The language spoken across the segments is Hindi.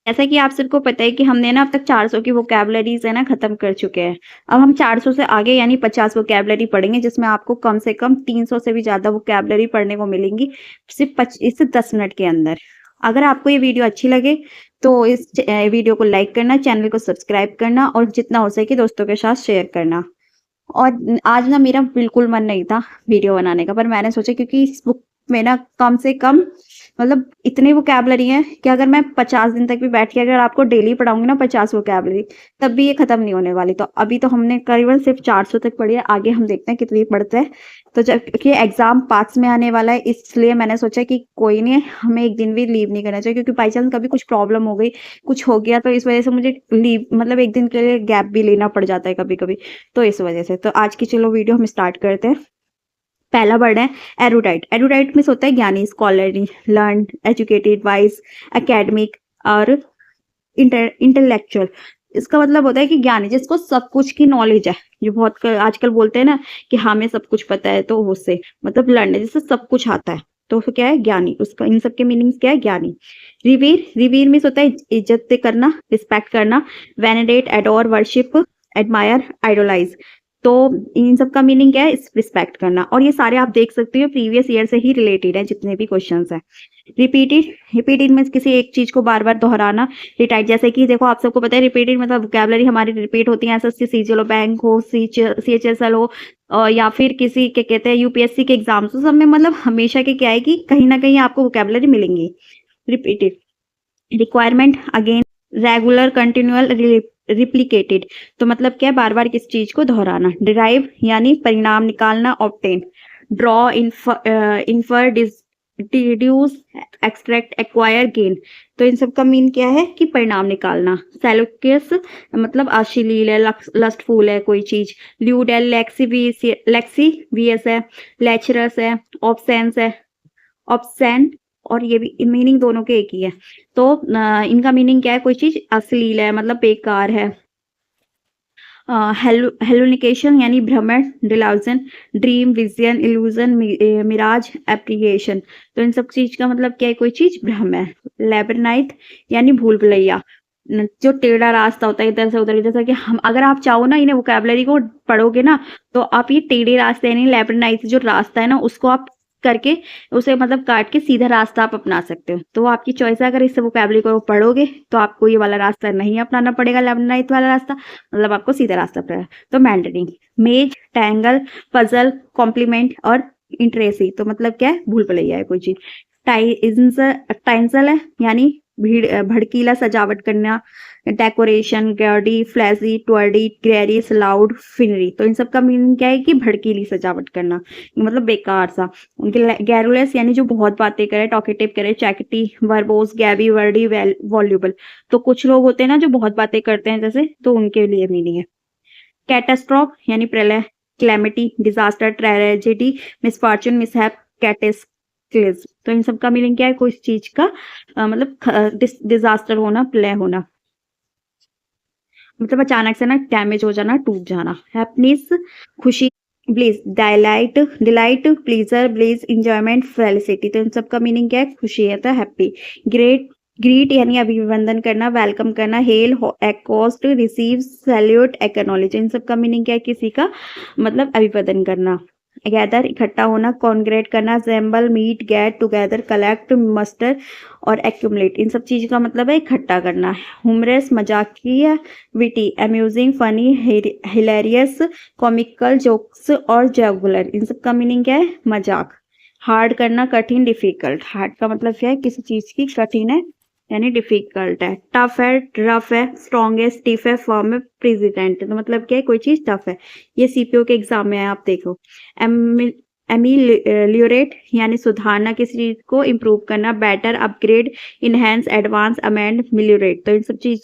जैसा कि आप सबको पता है कि हमने ना अब तक 400 की वोकैबुलरीज है ना खत्म कर चुके हैं। अब हम 400 से आगे यानी 50 वोकैबुलरी पढ़ेंगे, जिसमें आपको कम से कम 300 से भी ज्यादा वोकैबुलरी पढ़ने को मिलेंगी सिर्फ 25 से 10 मिनट के अंदर। अगर आपको ये वीडियो अच्छी लगे तो इस वीडियो को लाइक करना, चैनल को सब्सक्राइब करना और जितना हो सके दोस्तों के साथ शेयर करना। और आज ना मेरा बिल्कुल मन नहीं था वीडियो बनाने का, पर मैंने सोचा क्योंकि इस बुक में ना कम से कम मतलब इतनी वोकैबुलरी है कि अगर मैं 50 दिन तक भी बैठ के अगर आपको डेली पढ़ाऊंगी ना 50 वोकैबुलरी, तब भी ये खत्म नहीं होने वाली। तो अभी तो हमने करीबन सिर्फ 400 तक पढ़ी है, आगे हम देखते हैं कितनी पढ़ते हैं। तो जब कि एग्जाम पास में आने वाला है, इसलिए मैंने सोचा कि कोई नहीं, हमें एक दिन भी लीव नहीं करना चाहिए, क्योंकि बाई चांस कभी कुछ प्रॉब्लम हो गई, कुछ हो गया, तो इस वजह से मुझे लीव मतलब एक दिन के लिए गैप भी लेना पड़ जाता है कभी कभी। तो इस वजह से तो आज की चलो वीडियो हम स्टार्ट करते हैं। पहला वर्ड है एरुडाइट। एरुडाइट में होता है ज्ञानी, scholarly, learn, educated, wise, academic और इंटेलेक्चुअल। इसका मतलब होता है कि ज्ञानी, जिसको सब कुछ की नॉलेज है। जो बहुत आजकल बोलते हैं ना कि हमें सब कुछ पता है, तो उससे मतलब लर्न है जिससे सब कुछ आता है, तो उसको क्या है ज्ञानी। उसका इन सब के मीनिंग्स क्या है ज्ञानी। रिवीर, रिवीर में होता है इज्जत करना, रिस्पेक्ट करना, वेनेडेट, एडोर, वर्शिप, एडमायर, आइडोलाइज। तो इन सब का मीनिंग क्या है, रिस्पेक्ट करना। और ये सारे आप देख सकते हो प्रीवियस ईयर से ही रिलेटेड है, जितने भी क्वेश्चंस हैं। रिपीटेड, रिपीटेड में किसी एक चीज को बार बार दोहराना। रिटाइट, जैसे कि देखो आप सबको पता है रिपीटेड मतलब वोकैबुलरी हमारी रिपीट होती है। एसएससी सीजीएल हो, बैंक हो, सीएचएसएल हो, या फिर किसी के कहते हैं यूपीएससी के एग्जाम्स हो, सब में मतलब हमेशा के क्या है कि कहीं ना कहीं आपको वोकैबुलरी मिलेंगी repeated. Requirement again, regular, continual, replicated. तो मतलब क्या है बार बार किस चीज को दोहराना। डिराइव यानी परिणाम निकालना, obtain. Draw, infer, deduce, extract, acquire, gain. तो इन सब का मीन क्या है कि परिणाम निकालना। सेलोकियस मतलब अश्लील है, लस्टफुल है कोई चीज। ल्यूड है, लेक्सीवियस है, लेचरस है, ऑब्सेंस है, ऑब्सेंट। और ये भी मीनिंग दोनों के एक ही है। तो इनका मीनिंग क्या है, कोई चीज अश्लील है मतलब बेकार है। हेलुनिकेशन यानी भ्रमण, delusion, dream, vision, illusion, mirage, apparition. तो इन सब चीज का मतलब क्या है, कोई चीज भ्रम है। लेबरनाइथ यानी भूल भुलैया, जो टेढ़ा रास्ता होता है इधर से उधर। जैसा कि हम अगर आप चाहो ना इन्हें वोकैबुलरी को पढ़ोगे ना, तो आप ये टेढ़े रास्ते यानी लेबरनाइथ जो रास्ता है ना, उसको आप करके उसे मतलब काट के सीधा रास्ता आप अपना सकते हो। तो वो आपकी चॉइस है। अगर इस वोकैबुलरी को पढ़ोगे तो आपको ये वाला रास्ता नहीं अपनाना पड़ेगा, लेबरनाइथ वाला रास्ता, मतलब आपको सीधा रास्ता पड़ेगा। तो मैंडरिंग, मेज, टैंगल, पजल, कॉम्प्लीमेंट और इंटरेसी। तो मतलब क्या है, भूल भुलैया है कोई चीज। टाइंसल है यानी भीड़, भड़कीला, सजावट करना। Decoration, gaudy, flashy, tawdry, garish, loud, finery. तो इन सब का मीनिंग क्या है कि भड़कीली सजावट करना, मतलब बेकार सा। उनके गैरुलस यानी जो बहुत बातें करे, टॉकेटिव करे, चैकिटी, वर्बोस, गैबी, वर्डी, वॉल्यूबल। तो कुछ लोग होते हैं ना जो बहुत बातें करते हैं जैसे, तो उनके लिए मीनिंग है। कैटास्ट्रॉफ यानी प्रलय, calamity, disaster, tragedy, misfortune, mishap, cataclysm. तो इन सब का मीनिंग क्या है, कोई चीज का मतलब डिजास्टर होना, प्रलय होना, मतलब अचानक से ना डैमेज हो जाना, टूट जाना। हैप्पीनेस खुशी, bliss, delight, delight, pleaser, bliss, enjoyment, felicity. तो इन सब का मीनिंग क्या है, खुशी है तो हैप्पी। ग्रेट, ग्रीट यानी अभिवंदन करना, वेलकम करना। Hail, accost, receive, salute, acknowledge. इन सब का मीनिंग क्या है, किसी का मतलब अभिवंदन करना। गैदर इकट्ठा होना, कॉन्ग्रेट करना, assemble, meet, get together, collect, muster और एक्यूमुलेट। इन सब चीज का मतलब है इकट्ठा करना। ह्यूमरस मजाकिया, witty, amusing, funny, hilarious, comical, jokes और जगुलर। इन सब का मीनिंग क्या है, मजाक। हार्ड करना, कठिन, डिफिकल्ट। हार्ड का मतलब क्या है, किसी चीज की कठिन है यानी डिफिकल्ट है। टफ है, रफ है, स्ट्रॉन्ग है, स्टिफ है, फॉर्म है, प्रेसिडेंट है। तो मतलब क्या है, कोई चीज टफ है। ये सीपीओ के एग्जाम में है, आप देखो। एमिलियोरेट यानी सुधारना, किसी चीज को इम्प्रूव करना। Better, upgrade, enhance, advance, amend, ameliorate. तो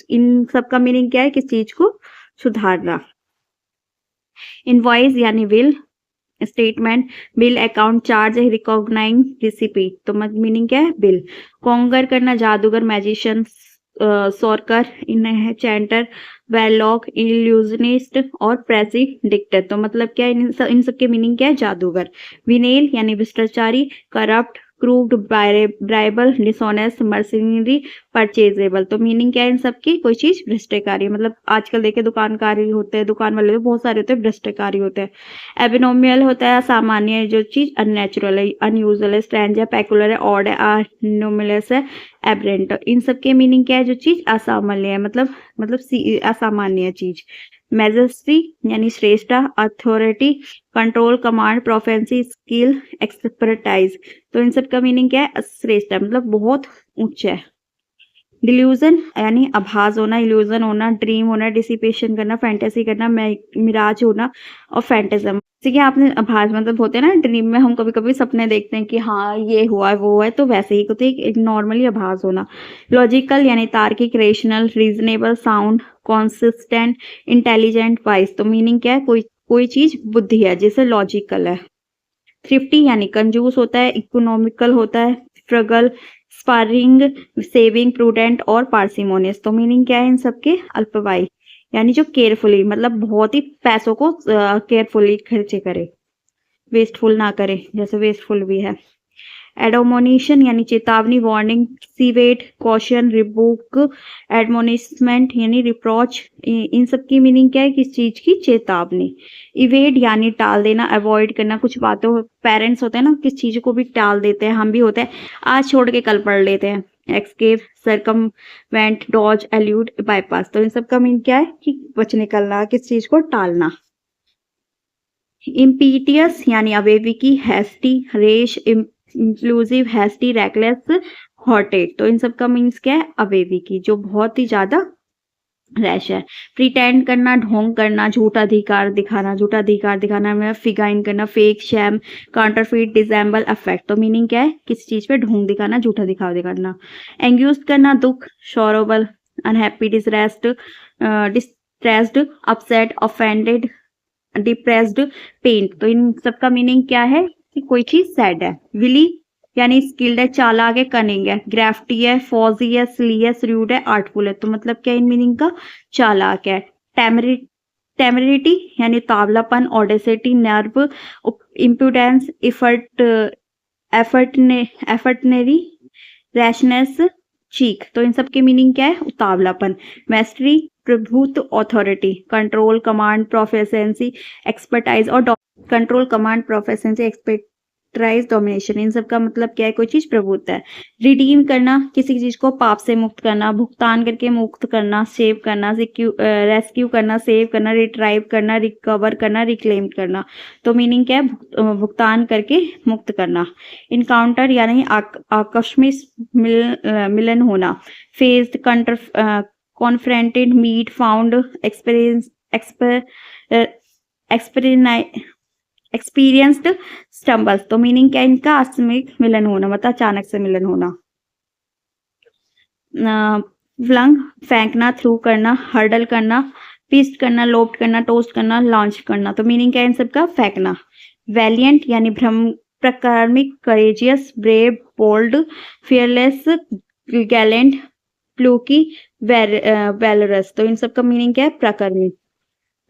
इन सब का मीनिंग क्या है, किसी चीज को सुधारना। इनवॉइस यानी bill, statement, bill, account, charge, recognize, receipt. तो मीनिंग क्या है, बिल। कॉन्गर करना, जादूगर, मैजिशियन, सोरकर, इनचेंटर, वेलॉक, इल्यूजनिस्ट और प्रेसिडिक्टर। तो मतलब क्या है, इन सब के मीनिंग क्या है, जादूगर। विनेल यानी भ्रष्टाचारी, corrupt, crude, bribable, dishonest, mercenary, purchasable. तो मीनिंग क्या है इन सबकी? कोई चीज भ्रष्टकारी, मतलब आजकल देखिए दुकानकारी होते हैं, दुकान वाले तो बहुत सारे होते हैं, भ्रष्टकारी होते हैं। एबिनोमियल होता है असामान्य है जो चीज, अननेचुरल है, अनयूजुअल है, स्ट्रेंज है, पेकुलर है, ऑड है, अनोमलस है, एबरेंट। इन सब के मीनिंग क्या है? जो चीज असामान्य है, मतलब असामान्य है चीज। मेजेस्टी यानी श्रेष्ठता, authority, control, command, proficiency, skill, expertise. तो इन सब का मीनिंग क्या है? श्रेष्ठ है, मतलब बहुत उच्च है। डिल्यूजन यानी आभास होना, इल्यूजन होना, ड्रीम होना, डिसिपेशन करना, फैंटेसी करना, मिराज होना और फैंटेजम। जैसे कि आपने आभास मतलब होते हैं ना, ड्रीम में हम कभी कभी सपने देखते हैं कि हाँ ये हुआ है वो हुआ है, तो वैसे ही होते एक नॉर्मली आभास होना। लॉजिकल यानी तार्किक, rational, reasonable, sound, consistent, intelligent, wise. तो मीनिंग क्या है? कोई चीज बुद्धि है जैसे लॉजिकल है। थ्रिफ्टी यानी कंजूस होता है, इकोनॉमिकल होता है, फ्रगल, स्पारिंग, सेविंग, प्रूडेंट और पार्सिमोनियस। तो मीनिंग क्या है इन सबके? अल्पवायी यानी जो केयरफुली, मतलब बहुत ही पैसों को केयरफुली खर्चे करे, वेस्टफुल ना करे, जैसे वेस्टफुल भी है। एडोमोनिशन यानी चेतावनी, वार्निंग, सीवेट, कॉशन, रिबुक, एडमोनिशमेंट यानी रिप्रोच। इन सब की मीनिंग क्या है? किस चीज की? चेतावनी। इवेड यानी टाल देना, अवॉइड करना, कुछ बातों, पेरेंट्स होते हैं ना, किस चीज को भी टाल देते हैं, हम भी होते हैं, आज छोड़ के कल पढ़ लेते हैं। Escape, circumvent, dodge, elude, bypass. तो इन सब का मीनिंग क्या है? कि बच निकलना, किस चीज को टालना। इम्पीटियस यानी अवेविकी, हैस्टी, रेश, इंक्लूसिव, हैस्टी, रेकलेस, हॉटेड। तो इन सब का मीन्स क्या है? अवेविकी, जो बहुत ही ज्यादा रैश है। प्रिटेंड करना, ढोंग करना, झूठा अधिकार दिखाना, झूठा अधिकार दिखाना में फिगाइन करना, fake, sham, counterfeit, disassemble, affect. तो मीनिंग क्या है? किसी चीज पे ढोंग दिखाना, झूठा दिखावा दिखाना। एंग्यूज करना, दुख, sorrowful, unhappy, distressed, upset, offended, depressed, pain. तो इन सब का मीनिंग क्या है? कि कोई चीज सैड है। विली यानी स्किल्ड है, चालाक है, कनिंग है, ग्राफ्टी है, फॉजी है, स्ली है, श्रूड है, आर्टफुल है। तो मतलब क्या इन मीनिंग का? चालाक है। टेमरिटी यानी तावलापन, ऑडेसिटी, नर्व, इम्प्रूडेंस, एफर्टनरी, रैशनेस, चीक। तो इन सब की मीनिंग क्या है? उतावलापन। मैस्ट्री, प्रभुत्व, ऑथोरिटी, कंट्रोल, कमांड, प्रोफेशंसी, एक्सपर्टाइज और कंट्रोल, कमांड, प्रोफेशंसी, एक्सपर्टाइज, डोमिनेशन। इन सब का मतलब क्या है? कोई चीज प्रभुत्व है। रिडीम करना, किसी चीज को पाप से मुक्त करना, भुगतान करके मुक्त करना, सेव करना, रेस्क्यू करना, सेव करना, रिट्राइव करना, रिकवर करना, रिक्लेम करना। तो मीनिंग क्या है? भुगतान करके मुक्त करना। इनकाउंटर यानी आकस्मिक मिलन होना। Faced, confronted, meet, found, experienced, stumbles. तो मीनिंग क्या है इनका? आकस्मिक मिलन होना, मतलब अचानक से मिलन होना। फ्लंग फेंकना, थ्रू करना, हर्डल करना, पीस्ट करना, लोप्ट करना, टोस्ट करना, लॉन्च करना। तो मीनिंग क्या है इन सबका? फेंकना। वैलियंट यानी प्रकार्मिक, courageous, brave, bold, fearless, gallant, plucky, valorous. तो इन सब का मीनिंग क्या है? प्रकर्मिक।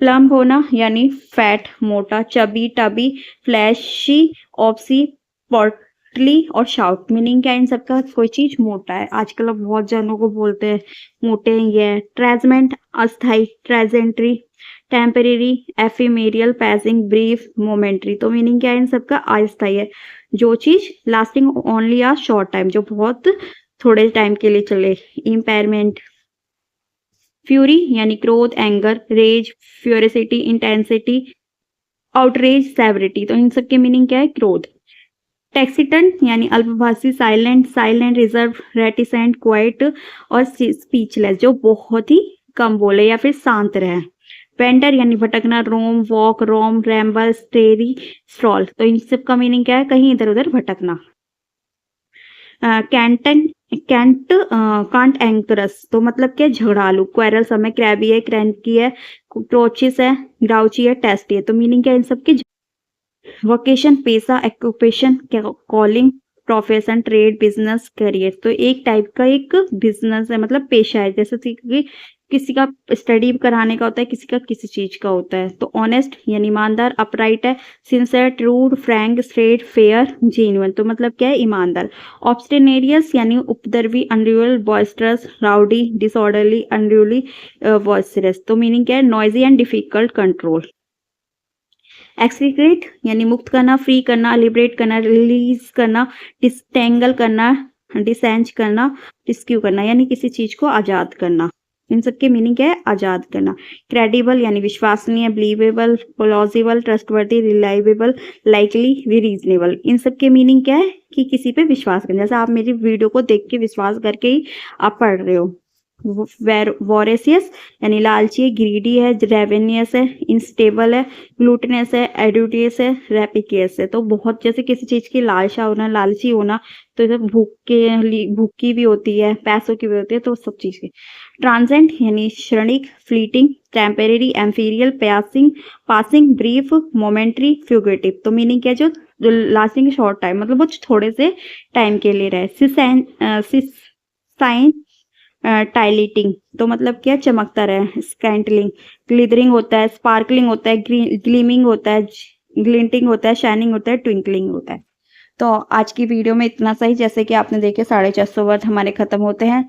प्लम्प होना यानी फैट, मोटा, चबी, टबी, फ्लैशी, ऑप्सी, पोर्टली और शाउट। मीनिंग क्या है इन सबका? कोई चीज मोटा है, आजकल अब बहुत जनों को बोलते हैं मोटे हैं ये। ट्रेजमेंट, अस्थाई, ट्रेजेंट्री, टेम्परेरी, एफिमेरियल, पैसिंग, ब्रीफ, मोमेंट्री। तो मीनिंग क्या है इन सबका? अस्थाई है, जो चीज lasting only a short time, जो बहुत थोड़े टाइम के लिए चले। इम्पेयरमेंट। फ्यूरी यानी क्रोध, anger, rage, ferocity, intensity, outrage, severity. तो इन सब के मीनिंग क्या है? क्रोध। टेक्सिटंट यानी अल्पभाषी, साइलेंट, रिजर्व, रेटिसेंट, क्वाइट और स्पीचलेस, जो बहुत ही कम बोले या फिर शांत रहे। वेंडर यानी भटकना, रोम, वॉक, रोम, रैम्बल, स्टेरी, स्ट्रॉल। तो इन सब का मीनिंग क्या है? कहीं इधर उधर भटकना। कांट एंकरस, तो मतलब क्या? झगड़ालू, क्वेरल समय, क्रैबी है, क्रैंकी है, क्रोचिस है, ग्राउची है, टेस्टी है। तो मीनिंग क्या है इन सबकी? वोकेशन, पेशा, occupation, calling, profession, trade, business, career. तो एक टाइप का एक बिजनेस है, मतलब पेशा है, जैसे कि किसी का स्टडी कराने का होता है, किसी का किसी चीज़ का होता है। तो ऑनेस्ट यानी ईमानदार, अपराइट है, sincere, true, Frank, straight, fair, genuine तो मतलब क्या है ईमानदार। ऑब्स्टिनेरियस यानी उपद्रवी, अनरूअल, बॉयस्टरस, राउडी, डिसऑर्डरली, अनरूली, बॉयस्टरस तो मीनिंग क्या है noisy and difficult control. Excrete यानी मुक्त करना, फ्री करना, लिबरेट करना, रिलीज करना, डिस्टेंगल करना, डिसेंच करना, रिस्क्यू करना यानी किसी चीज को आजाद करना। इन सब के मीनिंग क्या है आजाद करना। क्रेडिबल यानी विश्वसनीय, believable, plausible, trustworthy, reliable, likely, reasonable इन सब के मीनिंग क्या है कि किसी पे विश्वास करना। जैसे आप मेरी वीडियो को देख के विश्वास करके ही आप पढ़ रहे हो। वोरेसियस यानी लालची, ग्रीडी है, रेवेनियस है, इंस्टेबल है, ग्लूटिनस है, एडुटियस है, रेपिकियस है। तो बहुत जैसे किसी चीज की लालसा होना, लालची होना, तो जब भूख की भी होती है, पैसों की भी होती है, तो सब चीज की। ट्रांजेंट यानी क्षणिक, फ्लीटिंग, टेम्परेरी, एम्फीरियल, passing, passing, brief, momentary, fugitive तो मीनिंग क्या है जो लास्टिंग शॉर्ट टाइम मतलब वो थोड़े से टाइम के लिए रहे। साइन टाइलिटिंग तो मतलब क्या चमकता रहे। स्कैंटलिंग, ग्लिदरिंग होता है, स्पार्कलिंग होता है, ग्लीमिंग होता है, ग्लिंटिंग होता है, शाइनिंग होता है, ट्विंकलिंग होता है। तो आज की वीडियो में इतना सही। जैसे कि आपने देखे 450 वर्ड हमारे खत्म होते हैं।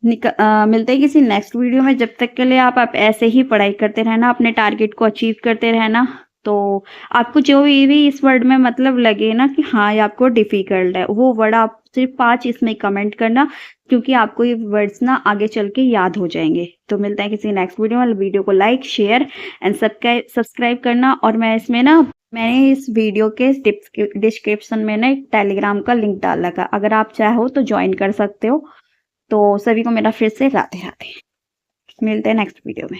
मिलते हैं किसी नेक्स्ट वीडियो में। जब तक के लिए आप ऐसे ही पढ़ाई करते रहना, अपने टारगेट को अचीव करते रहना। तो आपको जो भी इस वर्ड में मतलब लगे ना कि हाँ ये आपको डिफिकल्ट है, वो वर्ड आप सिर्फ 5 इसमें कमेंट करना, क्योंकि आपको ये वर्ड्स ना आगे चल के याद हो जाएंगे। तो मिलते हैं किसी नेक्स्ट वीडियो में। वीडियो को लाइक, शेयर एंड सब्सक्राइब करना। और मैंने इस वीडियो के डिस्क्रिप्शन में ना एक टेलीग्राम का लिंक डाल रखा, अगर आप चाहो तो ज्वाइन कर सकते हो। तो सभी को मेरा फिर से राधे राधे। मिलते हैं नेक्स्ट वीडियो में।